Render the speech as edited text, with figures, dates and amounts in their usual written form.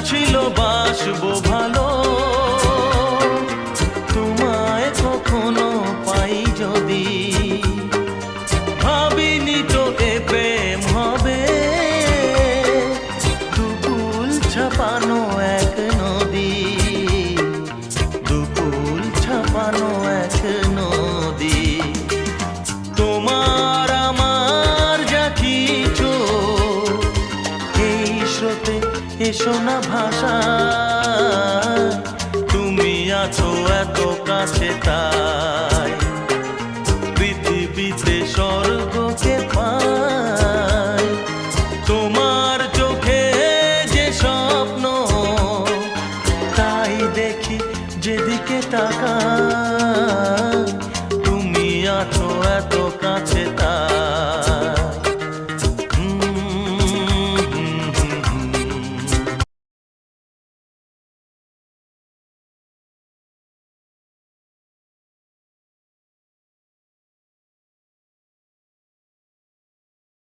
ছিল বাসবো ভালো, তোমায় কখনো পাই যদি। ভাবিনি তো এ প্রেম হবে, দুকুল ছাপানো এক নদী, দুকুল ছাপানো এক নদী। তোমার আমার যা কিছু এই স্রোতে এসো না ভাষা, তুমি আছো এত কাছে তাই পৃথিবীতে স্বর্গকে পাই। তোমার চোখে যে স্বপ্ন তাই দেখি যেদিকে তাকাই, তুমি আছো এত কাছে তাই।